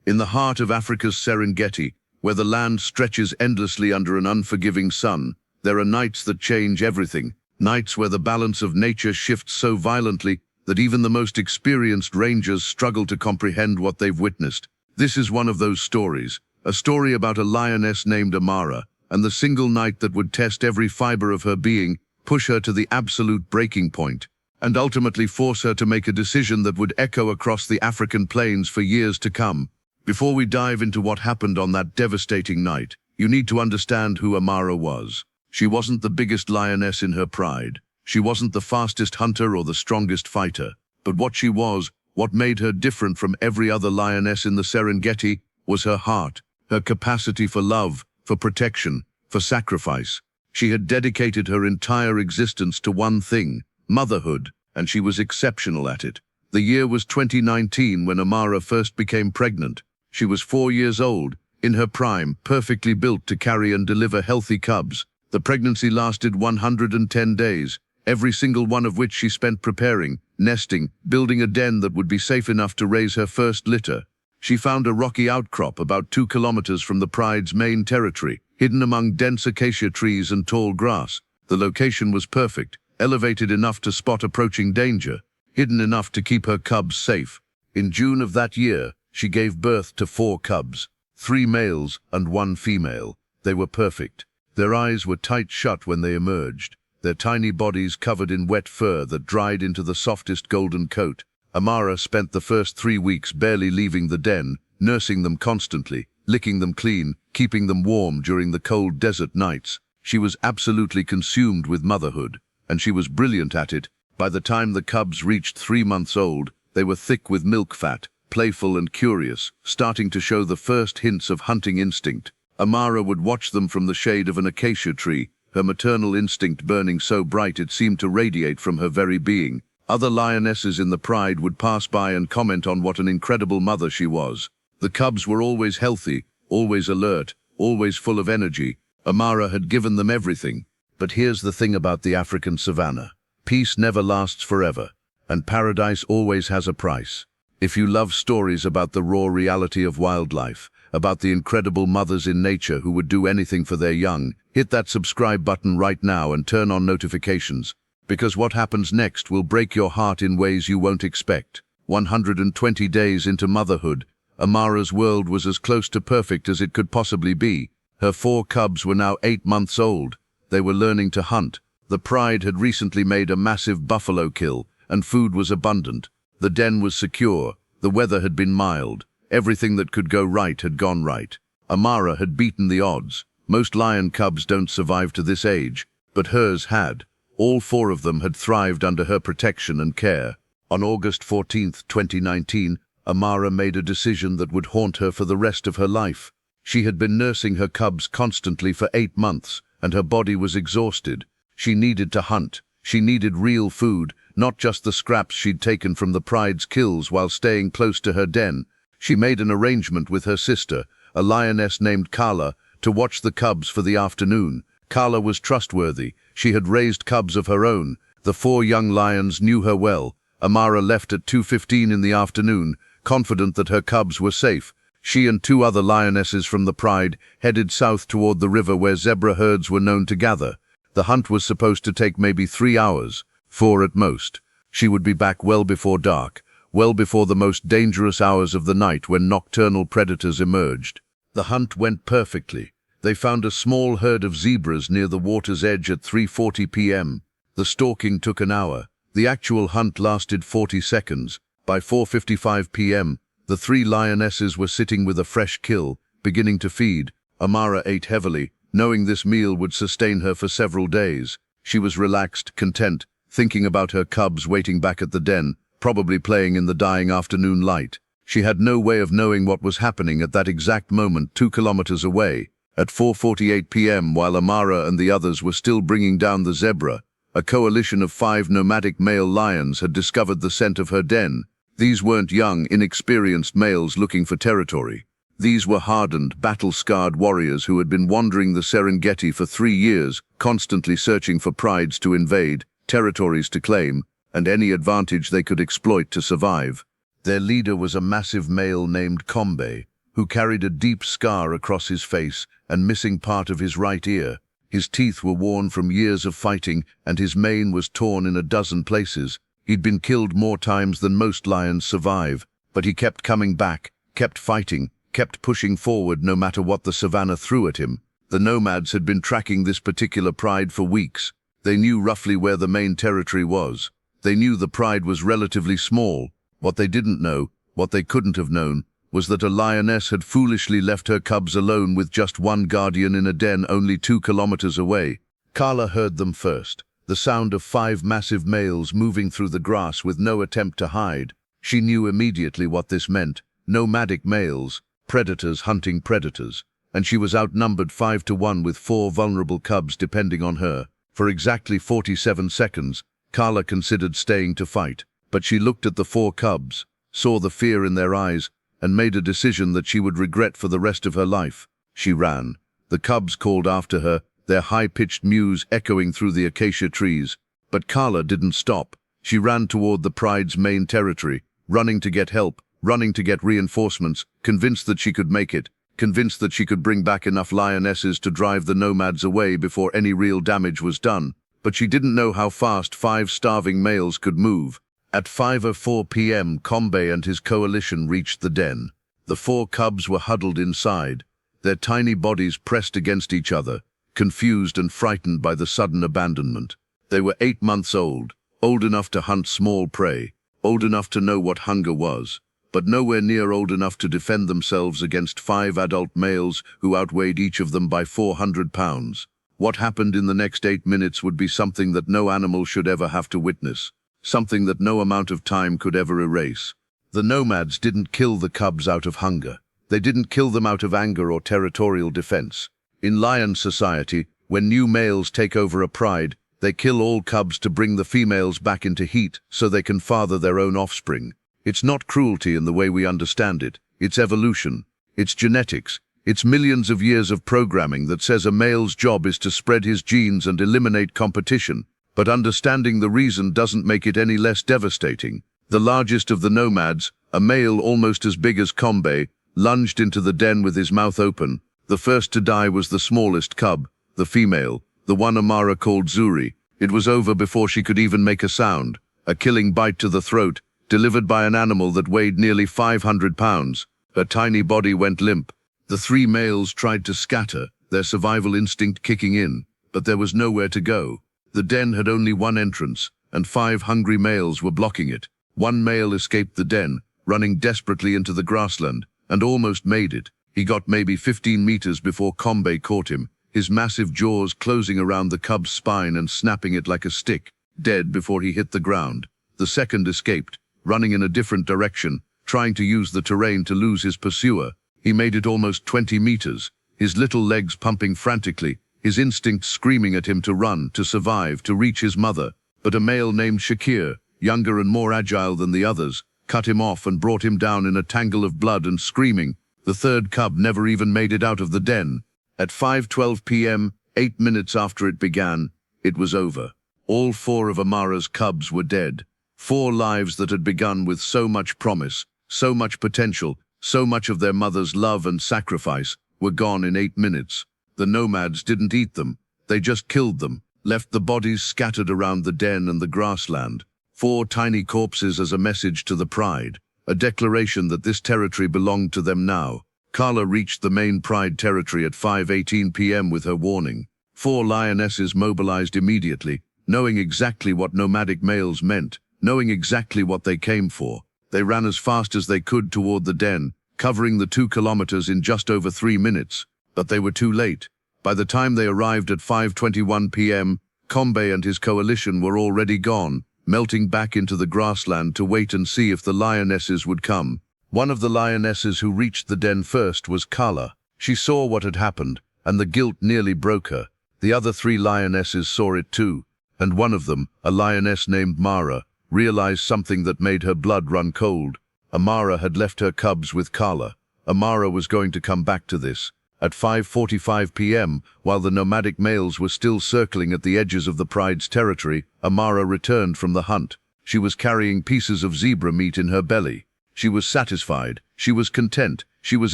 In the heart of Africa's Serengeti, where the land stretches endlessly under an unforgiving sun, there are nights that change everything, nights where the balance of nature shifts so violently that even the most experienced rangers struggle to comprehend what they've witnessed. This is one of those stories, a story about a lioness named Amara, and the single night that would test every fiber of her being, push her to the absolute breaking point, and ultimately force her to make a decision that would echo across the African plains for years to come. Before we dive into what happened on that devastating night, you need to understand who Amara was. She wasn't the biggest lioness in her pride. She wasn't the fastest hunter or the strongest fighter. But what she was, what made her different from every other lioness in the Serengeti, was her heart, her capacity for love, for protection, for sacrifice. She had dedicated her entire existence to one thing, motherhood, and she was exceptional at it. The year was 2019 when Amara first became pregnant. She was 4 years old, in her prime, perfectly built to carry and deliver healthy cubs. The pregnancy lasted 110 days, every single one of which she spent preparing, nesting, building a den that would be safe enough to raise her first litter. She found a rocky outcrop about 2 kilometers from the pride's main territory, hidden among dense acacia trees and tall grass. The location was perfect, elevated enough to spot approaching danger, hidden enough to keep her cubs safe. In June of that year, she gave birth to 4 cubs, 3 males and 1 female. They were perfect. Their eyes were tight shut when they emerged, their tiny bodies covered in wet fur that dried into the softest golden coat. Amara spent the first 3 weeks barely leaving the den, nursing them constantly, licking them clean, keeping them warm during the cold desert nights. She was absolutely consumed with motherhood, and she was brilliant at it. By the time the cubs reached 3 months old, they were thick with milk fat, playful and curious, starting to show the first hints of hunting instinct. Amara would watch them from the shade of an acacia tree, her maternal instinct burning so bright it seemed to radiate from her very being. Other lionesses in the pride would pass by and comment on what an incredible mother she was. The cubs were always healthy, always alert, always full of energy. Amara had given them everything. But here's the thing about the African savannah. Peace never lasts forever, and paradise always has a price. If you love stories about the raw reality of wildlife, about the incredible mothers in nature who would do anything for their young, hit that subscribe button right now and turn on notifications, because what happens next will break your heart in ways you won't expect. 120 days into motherhood, Amara's world was as close to perfect as it could possibly be. Her 4 cubs were now 8 months old. They were learning to hunt. The pride had recently made a massive buffalo kill, and food was abundant. The den was secure, the weather had been mild, everything that could go right had gone right. Amara had beaten the odds. Most lion cubs don't survive to this age, but hers had. All 4 of them had thrived under her protection and care. On August 14, 2019, Amara made a decision that would haunt her for the rest of her life. She had been nursing her cubs constantly for 8 months, and her body was exhausted. She needed to hunt. She needed real food, not just the scraps she'd taken from the pride's kills while staying close to her den. She made an arrangement with her sister, a lioness named Kala, to watch the cubs for the afternoon. Kala was trustworthy. She had raised cubs of her own. The 4 young lions knew her well. Amara left at 2:15 in the afternoon, confident that her cubs were safe. She and 2 other lionesses from the pride headed south toward the river where zebra herds were known to gather. The hunt was supposed to take maybe 3 hours, 4 at most. She would be back well before dark, well before the most dangerous hours of the night when nocturnal predators emerged. The hunt went perfectly. They found a small herd of zebras near the water's edge at 3:40 p.m. The stalking took an hour. The actual hunt lasted 40 seconds. By 4:55 p.m., the 3 lionesses were sitting with a fresh kill, beginning to feed. Amara ate heavily, knowing this meal would sustain her for several days. She was relaxed, content, thinking about her cubs waiting back at the den, probably playing in the dying afternoon light. She had no way of knowing what was happening at that exact moment 2 kilometers away. At 4:48 p.m., while Amara and the others were still bringing down the zebra, a coalition of 5 nomadic male lions had discovered the scent of her den. These weren't young, inexperienced males looking for territory. These were hardened, battle-scarred warriors who had been wandering the Serengeti for 3 years, constantly searching for prides to invade, territories to claim, and any advantage they could exploit to survive. Their leader was a massive male named Kombe, who carried a deep scar across his face and missing part of his right ear. His teeth were worn from years of fighting, and his mane was torn in a dozen places. He'd been killed more times than most lions survive, but he kept coming back, kept fighting, kept pushing forward no matter what the savannah threw at him. The nomads had been tracking this particular pride for weeks. They knew roughly where the main territory was. They knew the pride was relatively small. What they didn't know, what they couldn't have known, was that a lioness had foolishly left her cubs alone with just one guardian in a den only 2 kilometers away. Carla heard them first, the sound of 5 massive males moving through the grass with no attempt to hide. She knew immediately what this meant: nomadic males, predators hunting predators, and she was outnumbered 5 to 1 with 4 vulnerable cubs depending on her. For exactly 47 seconds, Carla considered staying to fight, but she looked at the 4 cubs, saw the fear in their eyes, and made a decision that she would regret for the rest of her life. She ran. The cubs called after her, their high-pitched mews echoing through the acacia trees. But Carla didn't stop. She ran toward the pride's main territory, running to get help, running to get reinforcements, convinced that she could make it, convinced that she could bring back enough lionesses to drive the nomads away before any real damage was done. But she didn't know how fast 5 starving males could move. At 5:04 p.m., Combe and his coalition reached the den. The 4 cubs were huddled inside, their tiny bodies pressed against each other, confused and frightened by the sudden abandonment. They were 8 months old enough to hunt small prey, old enough to know what hunger was, but nowhere near old enough to defend themselves against 5 adult males who outweighed each of them by 400 pounds. What happened in the next 8 minutes would be something that no animal should ever have to witness. Something that no amount of time could ever erase. The nomads didn't kill the cubs out of hunger. They didn't kill them out of anger or territorial defense. In lion society, when new males take over a pride, they kill all cubs to bring the females back into heat so they can father their own offspring. It's not cruelty in the way we understand it. It's evolution. It's genetics. It's millions of years of programming that says a male's job is to spread his genes and eliminate competition. But understanding the reason doesn't make it any less devastating. The largest of the nomads, a male almost as big as Combe, lunged into the den with his mouth open. The first to die was the smallest cub, the female, the one Amara called Zuri. It was over before she could even make a sound. A killing bite to the throat, delivered by an animal that weighed nearly 500 pounds. Her tiny body went limp. The 3 males tried to scatter, their survival instinct kicking in, but there was nowhere to go. The den had only one entrance, and 5 hungry males were blocking it. One male escaped the den, running desperately into the grassland, and almost made it. He got maybe 15 meters before Combe caught him, his massive jaws closing around the cub's spine and snapping it like a stick, dead before he hit the ground. The second escaped, running in a different direction, trying to use the terrain to lose his pursuer. He made it almost 20 meters, his little legs pumping frantically, his instincts screaming at him to run, to survive, to reach his mother. But a male named Shakir, younger and more agile than the others, cut him off and brought him down in a tangle of blood and screaming. The third cub never even made it out of the den. At 5:12 p.m., 8 minutes after it began, it was over. All 4 of Amara's cubs were dead. 4 lives that had begun with so much promise, so much potential, so much of their mother's love and sacrifice, were gone in 8 minutes. The nomads didn't eat them. They just killed them, left the bodies scattered around the den and the grassland. 4 tiny corpses as a message to the pride, a declaration that this territory belonged to them now. Carla reached the main pride territory at 5:18 p.m. with her warning. 4 lionesses mobilized immediately, knowing exactly what nomadic males meant, knowing exactly what they came for. They ran as fast as they could toward the den, covering the 2 kilometers in just over 3 minutes. But they were too late. By the time they arrived at 5:21 p.m., Combe and his coalition were already gone, melting back into the grassland to wait and see if the lionesses would come. One of the lionesses who reached the den first was Carla. She saw what had happened, and the guilt nearly broke her. The other 3 lionesses saw it too, and one of them, a lioness named Mara, realized something that made her blood run cold. Amara had left her cubs with Carla. Amara was going to come back to this. At 5:45 p.m., while the nomadic males were still circling at the edges of the pride's territory, Amara returned from the hunt. She was carrying pieces of zebra meat in her belly. She was satisfied. She was content. She was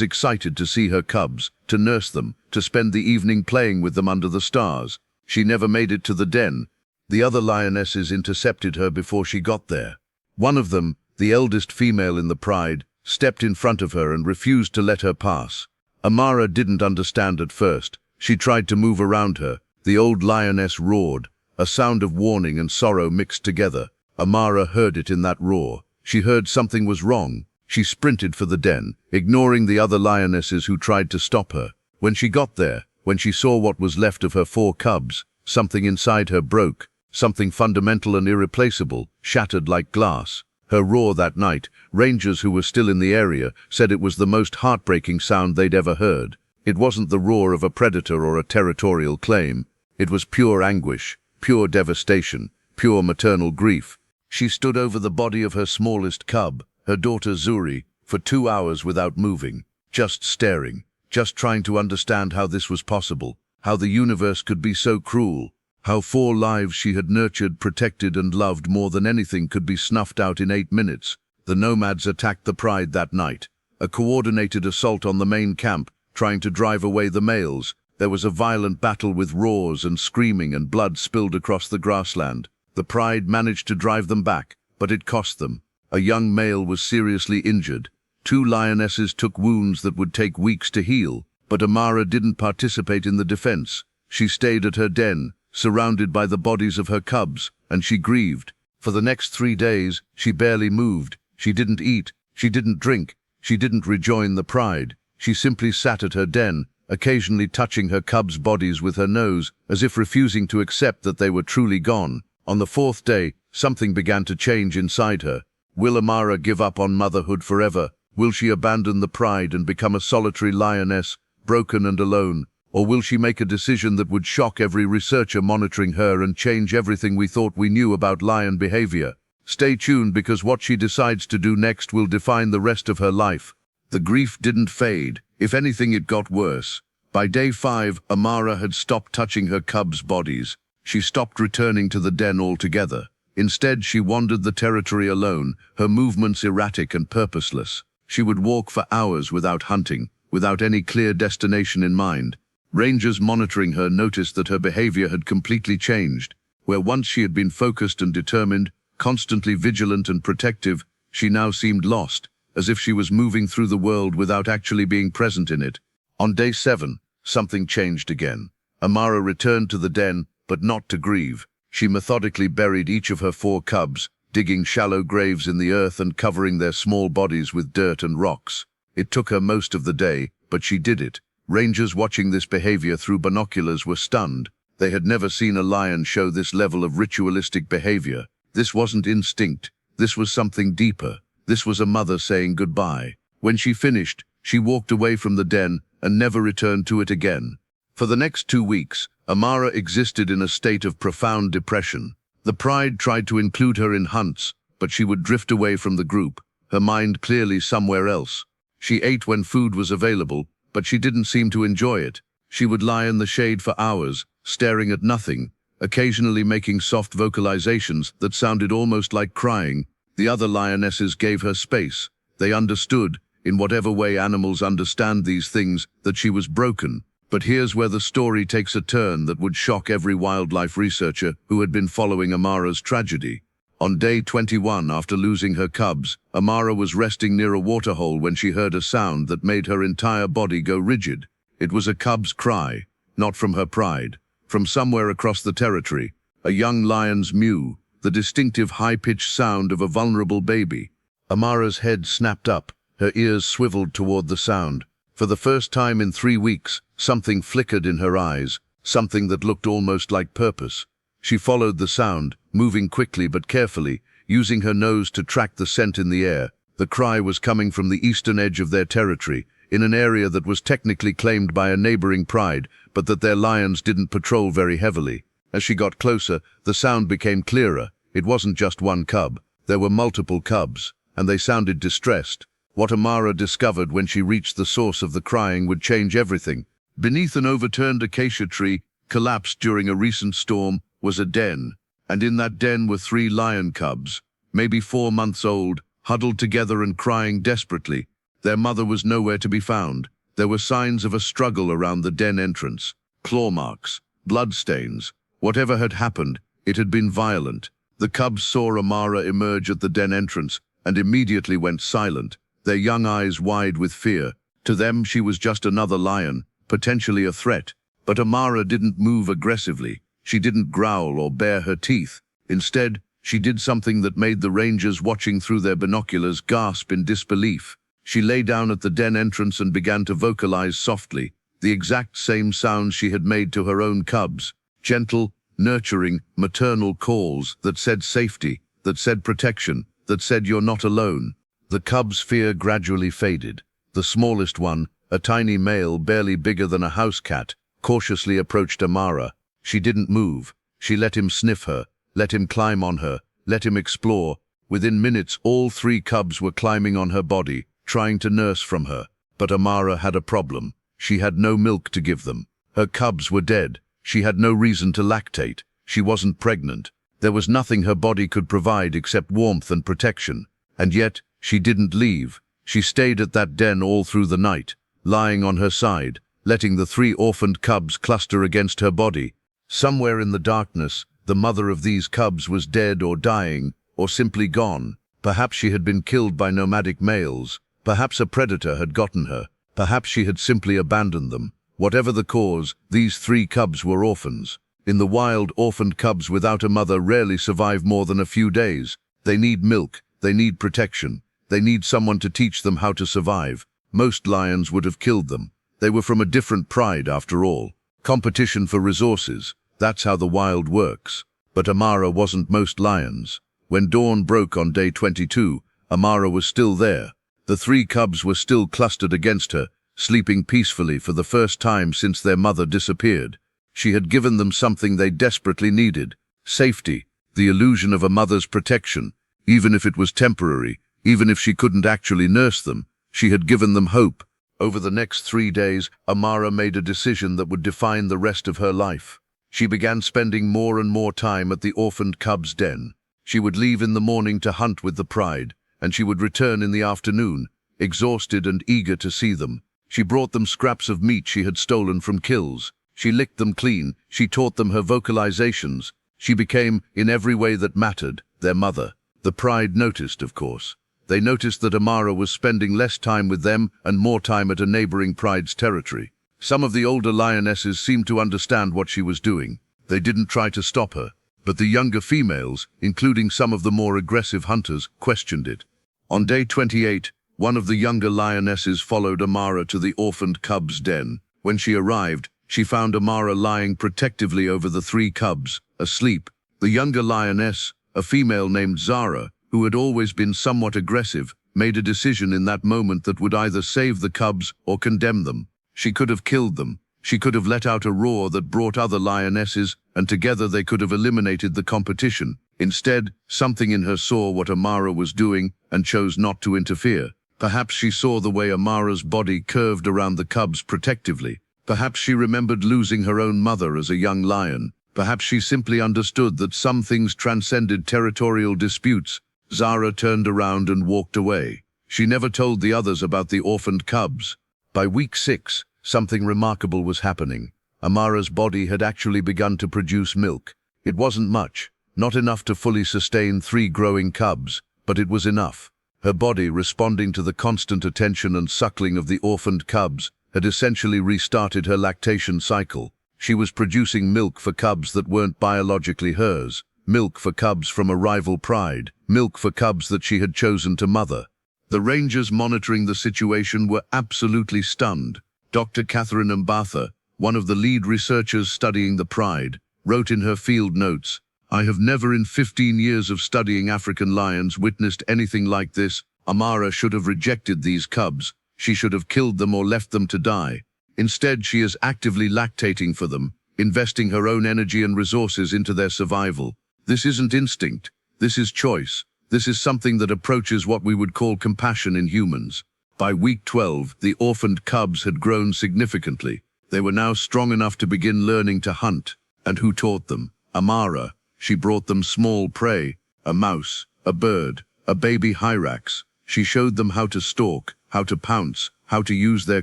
excited to see her cubs, to nurse them, to spend the evening playing with them under the stars. She never made it to the den. The other lionesses intercepted her before she got there. One of them, the eldest female in the pride, stepped in front of her and refused to let her pass. Amara didn't understand at first. She tried to move around her. The old lioness roared, a sound of warning and sorrow mixed together. Amara heard it in that roar. She heard something was wrong. She sprinted for the den, ignoring the other lionesses who tried to stop her. When she got there, when she saw what was left of her 4 cubs, something inside her broke. Something fundamental and irreplaceable, shattered like glass. Her roar that night, rangers who were still in the area said it was the most heartbreaking sound they'd ever heard. It wasn't the roar of a predator or a territorial claim. It was pure anguish, pure devastation, pure maternal grief. She stood over the body of her smallest cub, her daughter Zuri, for 2 hours without moving, just staring, just trying to understand how this was possible, how the universe could be so cruel, how 4 lives she had nurtured, protected and loved more than anything could be snuffed out in 8 minutes. The nomads attacked the pride that night, a coordinated assault on the main camp, trying to drive away the males. There was a violent battle with roars and screaming, and blood spilled across the grassland. The pride managed to drive them back, but it cost them. A young male was seriously injured. 2 lionesses took wounds that would take weeks to heal, but Amara didn't participate in the defense. She stayed at her den, surrounded by the bodies of her cubs, and she grieved. For the next 3 days, she barely moved. She didn't eat. She didn't drink. She didn't rejoin the pride. She simply sat at her den, occasionally touching her cubs' bodies with her nose, as if refusing to accept that they were truly gone. On the 4th day, something began to change inside her. Will Amara give up on motherhood forever? Will she abandon the pride and become a solitary lioness, broken and alone? Or will she make a decision that would shock every researcher monitoring her and change everything we thought we knew about lion behavior? Stay tuned, because what she decides to do next will define the rest of her life. The grief didn't fade. If anything, it got worse. By day 5, Amara had stopped touching her cubs' bodies. She stopped returning to the den altogether. Instead, she wandered the territory alone, her movements erratic and purposeless. She would walk for hours without hunting, without any clear destination in mind. Rangers monitoring her noticed that her behavior had completely changed. Where once she had been focused and determined, constantly vigilant and protective, she now seemed lost, as if she was moving through the world without actually being present in it. On day 7, something changed again. Amara returned to the den, but not to grieve. She methodically buried each of her 4 cubs, digging shallow graves in the earth and covering their small bodies with dirt and rocks. It took her most of the day, but she did it. Rangers watching this behavior through binoculars were stunned. They had never seen a lion show this level of ritualistic behavior. This wasn't instinct. This was something deeper. This was a mother saying goodbye. When she finished, she walked away from the den and never returned to it again. For the next 2 weeks, Amara existed in a state of profound depression. The pride tried to include her in hunts, but she would drift away from the group, her mind clearly somewhere else. She ate when food was available, but she didn't seem to enjoy it. She would lie in the shade for hours, staring at nothing, occasionally making soft vocalizations that sounded almost like crying. The other lionesses gave her space. They understood, in whatever way animals understand these things, that she was broken. But here's where the story takes a turn that would shock every wildlife researcher who had been following Amara's tragedy. On day 21, after losing her cubs, Amara was resting near a waterhole when she heard a sound that made her entire body go rigid. It was a cub's cry, not from her pride. From somewhere across the territory, a young lion's mew, the distinctive high-pitched sound of a vulnerable baby. Amara's head snapped up, her ears swiveled toward the sound. For the first time in 3 weeks, something flickered in her eyes, something that looked almost like purpose. She followed the sound, moving quickly but carefully, using her nose to track the scent in the air. The cry was coming from the eastern edge of their territory, in an area that was technically claimed by a neighboring pride, but that their lions didn't patrol very heavily. As she got closer, the sound became clearer. It wasn't just one cub. There were multiple cubs, and they sounded distressed. What Amara discovered when she reached the source of the crying would change everything. Beneath an overturned acacia tree, collapsed during a recent storm, was a den. And in that den were 3 lion cubs, maybe 4 months old, huddled together and crying desperately. Their mother was nowhere to be found. There were signs of a struggle around the den entrance. Claw marks, bloodstains. Whatever had happened, it had been violent. The cubs saw Amara emerge at the den entrance and immediately went silent, their young eyes wide with fear. To them, she was just another lion, potentially a threat. But Amara didn't move aggressively. She didn't growl or bare her teeth. Instead, she did something that made the rangers watching through their binoculars gasp in disbelief. She lay down at the den entrance and began to vocalize softly, the exact same sounds she had made to her own cubs. Gentle, nurturing, maternal calls that said safety, that said protection, that said you're not alone. The cubs' fear gradually faded. The smallest one, a tiny male barely bigger than a house cat, cautiously approached Amara. She didn't move. She let him sniff her, let him climb on her, let him explore. Within minutes, all 3 cubs were climbing on her body, trying to nurse from her. But Amara had a problem. She had no milk to give them. Her cubs were dead. She had no reason to lactate. She wasn't pregnant. There was nothing her body could provide except warmth and protection. And yet, she didn't leave. She stayed at that den all through the night, lying on her side, letting the 3 orphaned cubs cluster against her body. Somewhere in the darkness, the mother of these cubs was dead or dying, or simply gone. Perhaps she had been killed by nomadic males. Perhaps a predator had gotten her. Perhaps she had simply abandoned them. Whatever the cause, these 3 cubs were orphans. In the wild, orphaned cubs without a mother rarely survive more than a few days. They need milk. They need protection. They need someone to teach them how to survive. Most lions would have killed them. They were from a different pride, after all. Competition for resources. That's how the wild works. But Amara wasn't most lions. When dawn broke on day 22, Amara was still there. The 3 cubs were still clustered against her, sleeping peacefully for the first time since their mother disappeared. She had given them something they desperately needed: safety, the illusion of a mother's protection. Even if it was temporary, even if she couldn't actually nurse them, she had given them hope. Over the next 3 days, Amara made a decision that would define the rest of her life. She began spending more and more time at the orphaned cubs' den. She would leave in the morning to hunt with the pride, and she would return in the afternoon, exhausted and eager to see them. She brought them scraps of meat she had stolen from kills. She licked them clean. She taught them her vocalizations. She became, in every way that mattered, their mother. The pride noticed, of course. They noticed that Amara was spending less time with them and more time at a neighboring pride's territory. Some of the older lionesses seemed to understand what she was doing. They didn't try to stop her. But the younger females, including some of the more aggressive hunters, questioned it. On day 28, one of the younger lionesses followed Amara to the orphaned cubs' den. When she arrived, she found Amara lying protectively over the 3 cubs, asleep. The younger lioness, a female named Zara, who had always been somewhat aggressive, made a decision in that moment that would either save the cubs or condemn them. She could have killed them. She could have let out a roar that brought other lionesses, and together they could have eliminated the competition. Instead, something in her saw what Amara was doing and chose not to interfere. Perhaps she saw the way Amara's body curved around the cubs protectively. Perhaps she remembered losing her own mother as a young lion. Perhaps she simply understood that some things transcended territorial disputes. Zara turned around and walked away. She never told the others about the orphaned cubs. By week 6, something remarkable was happening. Amara's body had actually begun to produce milk. It wasn't much, not enough to fully sustain 3 growing cubs, but it was enough. Her body, responding to the constant attention and suckling of the orphaned cubs, had essentially restarted her lactation cycle. She was producing milk for cubs that weren't biologically hers, milk for cubs from a rival pride, milk for cubs that she had chosen to mother. The rangers monitoring the situation were absolutely stunned. Dr. Catherine Mbatha, one of the lead researchers studying the pride, wrote in her field notes, "I have never in 15 years of studying African lions witnessed anything like this. Amara should have rejected these cubs. She should have killed them or left them to die. Instead, she is actively lactating for them, investing her own energy and resources into their survival. This isn't instinct. This is choice. This is something that approaches what we would call compassion in humans." By week 12, the orphaned cubs had grown significantly. They were now strong enough to begin learning to hunt. And who taught them? Amara. She brought them small prey, a mouse, a bird, a baby hyrax. She showed them how to stalk, how to pounce, how to use their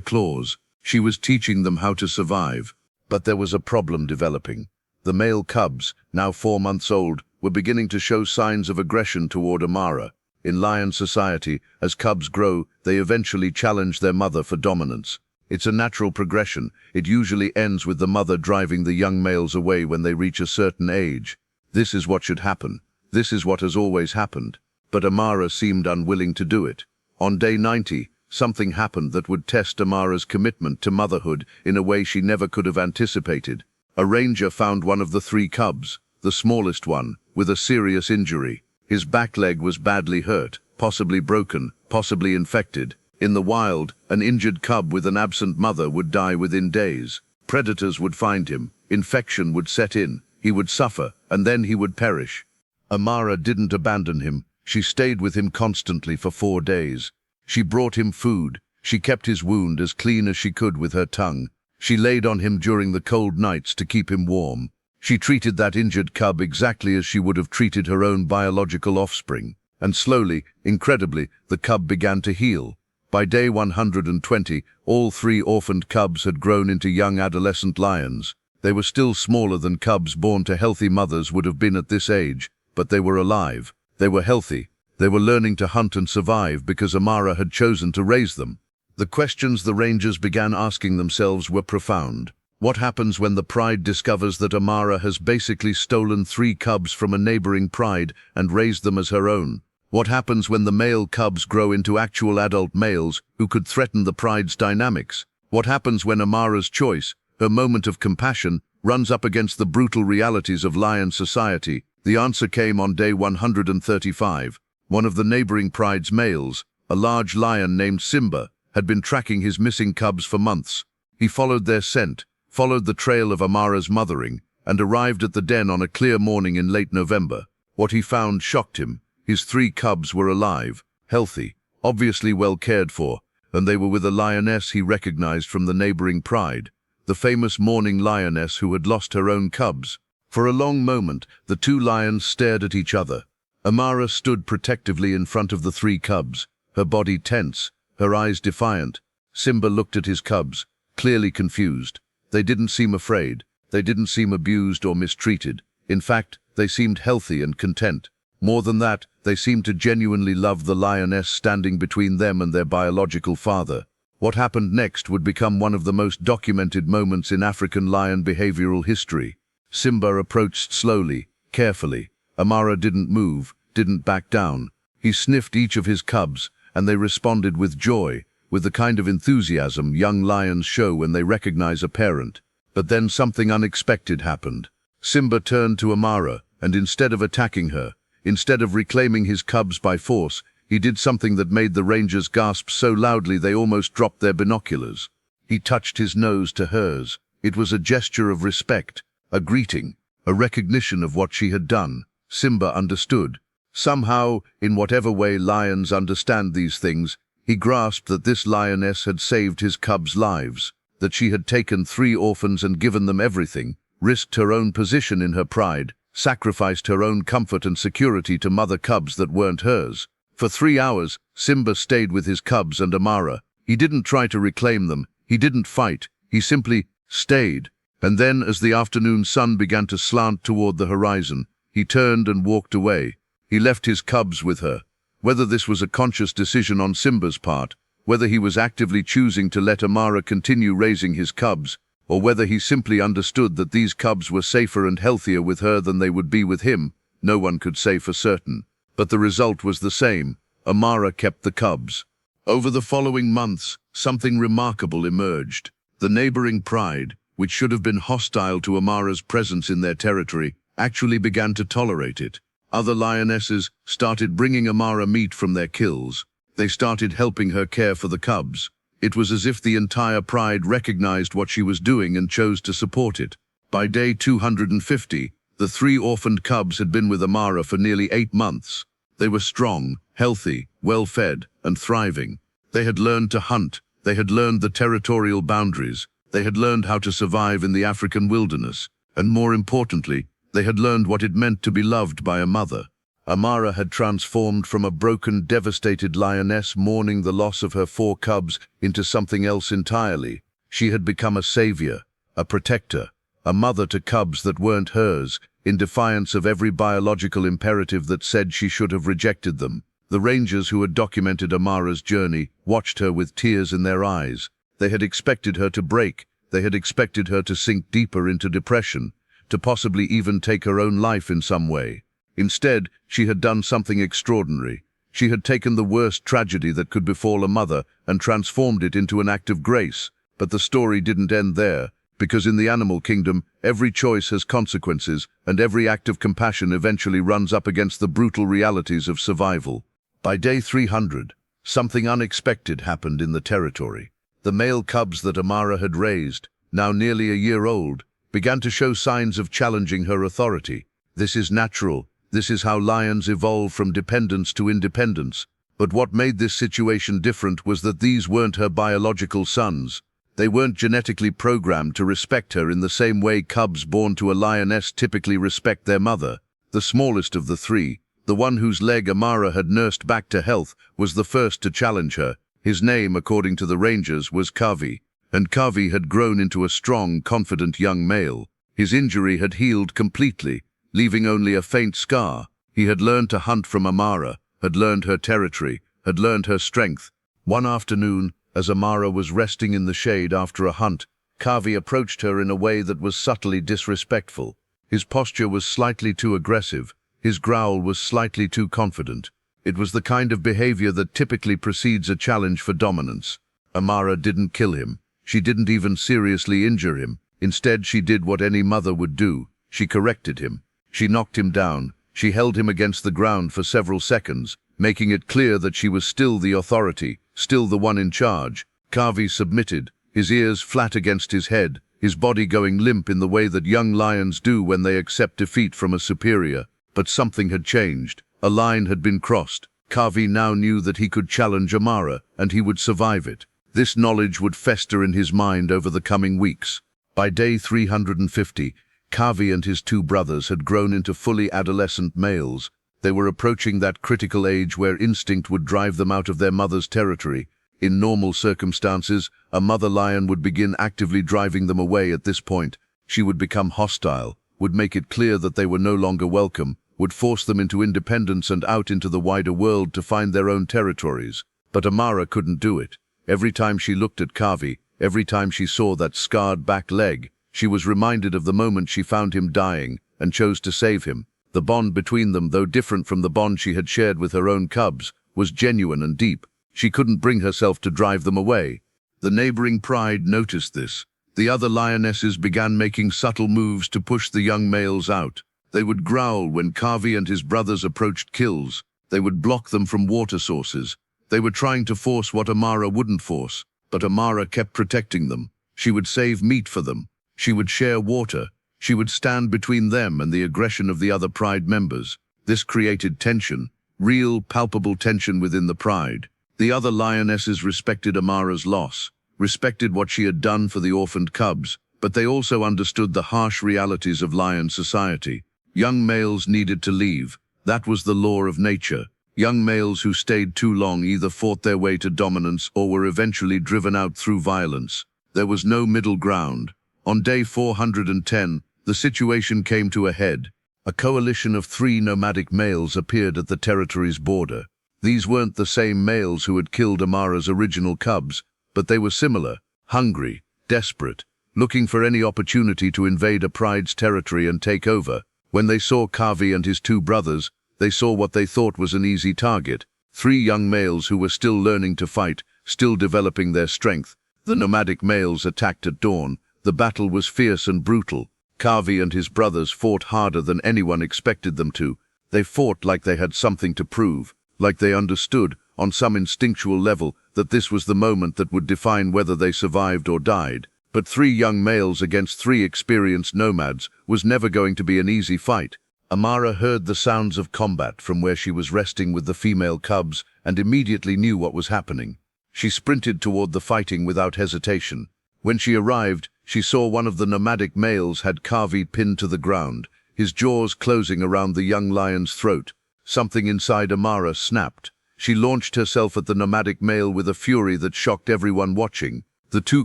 claws. She was teaching them how to survive. But there was a problem developing. The male cubs, now 4 months old, were beginning to show signs of aggression toward Amara. In lion society, as cubs grow, they eventually challenge their mother for dominance. It's a natural progression. It usually ends with the mother driving the young males away when they reach a certain age. This is what should happen. This is what has always happened. But Amara seemed unwilling to do it. On day 90, something happened that would test Amara's commitment to motherhood in a way she never could have anticipated. A ranger found one of the 3 cubs, the smallest one, with a serious injury. His back leg was badly hurt, possibly broken, possibly infected. In the wild, an injured cub with an absent mother would die within days. Predators would find him, infection would set in, he would suffer, and then he would perish. Amara didn't abandon him. She stayed with him constantly for 4 days. She brought him food. She kept his wound as clean as she could with her tongue. She laid on him during the cold nights to keep him warm. She treated that injured cub exactly as she would have treated her own biological offspring. And slowly, incredibly, the cub began to heal. By day 120, all 3 orphaned cubs had grown into young adolescent lions. They were still smaller than cubs born to healthy mothers would have been at this age, but they were alive. They were healthy. They were learning to hunt and survive because Amara had chosen to raise them. The questions the rangers began asking themselves were profound. What happens when the pride discovers that Amara has basically stolen 3 cubs from a neighboring pride and raised them as her own? What happens when the male cubs grow into actual adult males who could threaten the pride's dynamics? What happens when Amara's choice, her moment of compassion, runs up against the brutal realities of lion society? The answer came on day 135. One of the neighboring pride's males, a large lion named Simba, had been tracking his missing cubs for months. He followed their scent, followed the trail of Amara's mothering, and arrived at the den on a clear morning in late November. What he found shocked him. His 3 cubs were alive, healthy, obviously well cared for, and they were with a lioness he recognized from the neighboring pride, the famous mourning lioness who had lost her own cubs. For a long moment, the 2 lions stared at each other. Amara stood protectively in front of the 3 cubs, her body tense, her eyes defiant. Simba looked at his cubs, clearly confused. They didn't seem afraid. They didn't seem abused or mistreated. In fact, they seemed healthy and content. More than that, they seemed to genuinely love the lioness standing between them and their biological father. What happened next would become one of the most documented moments in African lion behavioral history. Simba approached slowly, carefully. Amara didn't move, didn't back down. He sniffed each of his cubs, and they responded with joy, with the kind of enthusiasm young lions show when they recognize a parent. But then something unexpected happened. Simba turned to Amara, and instead of attacking her, instead of reclaiming his cubs by force, he did something that made the rangers gasp so loudly they almost dropped their binoculars. He touched his nose to hers. It was a gesture of respect, a greeting, a recognition of what she had done. Simba understood. Somehow, in whatever way lions understand these things, he grasped that this lioness had saved his cubs' lives, that she had taken 3 orphans and given them everything, risked her own position in her pride, sacrificed her own comfort and security to mother cubs that weren't hers. For 3 hours, Simba stayed with his cubs and Amara. He didn't try to reclaim them. He didn't fight. He simply stayed. And then, as the afternoon sun began to slant toward the horizon, he turned and walked away. He left his cubs with her. Whether this was a conscious decision on Simba's part, whether he was actively choosing to let Amara continue raising his cubs, or whether he simply understood that these cubs were safer and healthier with her than they would be with him, no one could say for certain. But the result was the same. Amara kept the cubs. Over the following months, something remarkable emerged. The neighboring pride, which should have been hostile to Amara's presence in their territory, actually began to tolerate it. Other lionesses started bringing Amara meat from their kills. They started helping her care for the cubs. It was as if the entire pride recognized what she was doing and chose to support it. By day 250, the 3 orphaned cubs had been with Amara for nearly 8 months. They were strong, healthy, well-fed, and thriving. They had learned to hunt. They had learned the territorial boundaries. They had learned how to survive in the African wilderness. And more importantly, they had learned what it meant to be loved by a mother. Amara had transformed from a broken, devastated lioness mourning the loss of her 4 cubs into something else entirely. She had become a savior, a protector, a mother to cubs that weren't hers, in defiance of every biological imperative that said she should have rejected them. The rangers who had documented Amara's journey watched her with tears in their eyes. They had expected her to break. They had expected her to sink deeper into depression, to possibly even take her own life in some way. Instead, she had done something extraordinary. She had taken the worst tragedy that could befall a mother and transformed it into an act of grace. But the story didn't end there, because in the animal kingdom, every choice has consequences, and every act of compassion eventually runs up against the brutal realities of survival. By day 300, something unexpected happened in the territory. The male cubs that Amara had raised, now nearly a year old, began to show signs of challenging her authority. This is natural. This is how lions evolve from dependence to independence. But what made this situation different was that these weren't her biological sons. They weren't genetically programmed to respect her in the same way cubs born to a lioness typically respect their mother. The smallest of the 3, the one whose leg Amara had nursed back to health, was the first to challenge her. His name, according to the rangers, was Kavi, and Kavi had grown into a strong, confident young male. His injury had healed completely, leaving only a faint scar. He had learned to hunt from Amara, had learned her territory, had learned her strength. One afternoon, as Amara was resting in the shade after a hunt, Kavi approached her in a way that was subtly disrespectful. His posture was slightly too aggressive. His growl was slightly too confident. It was the kind of behavior that typically precedes a challenge for dominance. Amara didn't kill him. She didn't even seriously injure him. Instead, she did what any mother would do. She corrected him. She knocked him down. She held him against the ground for several seconds, making it clear that she was still the authority, still the one in charge. Kavi submitted, his ears flat against his head, his body going limp in the way that young lions do when they accept defeat from a superior. But something had changed. A line had been crossed. Kavi now knew that he could challenge Amara, and he would survive it. This knowledge would fester in his mind over the coming weeks. By day 350, Kavi and his 2 brothers had grown into fully adolescent males. They were approaching that critical age where instinct would drive them out of their mother's territory. In normal circumstances, a mother lion would begin actively driving them away at this point. She would become hostile, would make it clear that they were no longer welcome, would force them into independence and out into the wider world to find their own territories. But Amara couldn't do it. Every time she looked at Kavi, every time she saw that scarred back leg, she was reminded of the moment she found him dying and chose to save him. The bond between them, though different from the bond she had shared with her own cubs, was genuine and deep. She couldn't bring herself to drive them away. The neighboring pride noticed this. The other lionesses began making subtle moves to push the young males out. They would growl when Kavi and his brothers approached kills. They would block them from water sources. They were trying to force what Amara wouldn't force, but Amara kept protecting them. She would save meat for them. She would share water. She would stand between them and the aggression of the other pride members. This created tension, real, palpable tension within the pride. The other lionesses respected Amara's loss, respected what she had done for the orphaned cubs, but they also understood the harsh realities of lion society. Young males needed to leave. That was the law of nature. Young males who stayed too long either fought their way to dominance or were eventually driven out through violence. There was no middle ground. On day 410, the situation came to a head. A coalition of 3 nomadic males appeared at the territory's border. These weren't the same males who had killed Amara's original cubs, but they were similar, hungry, desperate, looking for any opportunity to invade a pride's territory and take over. When they saw Kavi and his 2 brothers, they saw what they thought was an easy target. 3 young males who were still learning to fight, still developing their strength. The nomadic males attacked at dawn. The battle was fierce and brutal. Kavi and his brothers fought harder than anyone expected them to. They fought like they had something to prove, like they understood, on some instinctual level, that this was the moment that would define whether they survived or died. But 3 young males against 3 experienced nomads was never going to be an easy fight. Amara heard the sounds of combat from where she was resting with the female cubs and immediately knew what was happening. She sprinted toward the fighting without hesitation. When she arrived, she saw one of the nomadic males had Kavi pinned to the ground, his jaws closing around the young lion's throat. Something inside Amara snapped. She launched herself at the nomadic male with a fury that shocked everyone watching. The two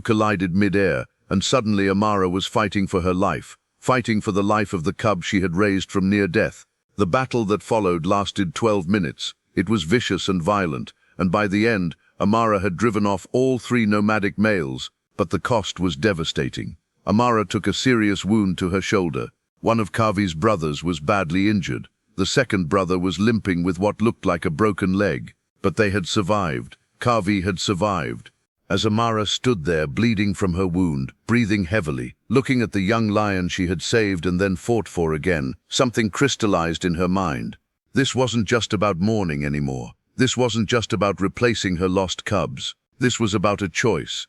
collided mid-air, and suddenly Amara was fighting for her life, fighting for the life of the cub she had raised from near death. The battle that followed lasted 12 minutes. It was vicious and violent, and by the end, Amara had driven off all 3 nomadic males, but the cost was devastating. Amara took a serious wound to her shoulder. One of Kavi's brothers was badly injured. The second brother was limping with what looked like a broken leg. But they had survived. Kavi had survived. As Amara stood there, bleeding from her wound, breathing heavily, looking at the young lion she had saved and then fought for again, something crystallized in her mind. This wasn't just about mourning anymore. This wasn't just about replacing her lost cubs. This was about a choice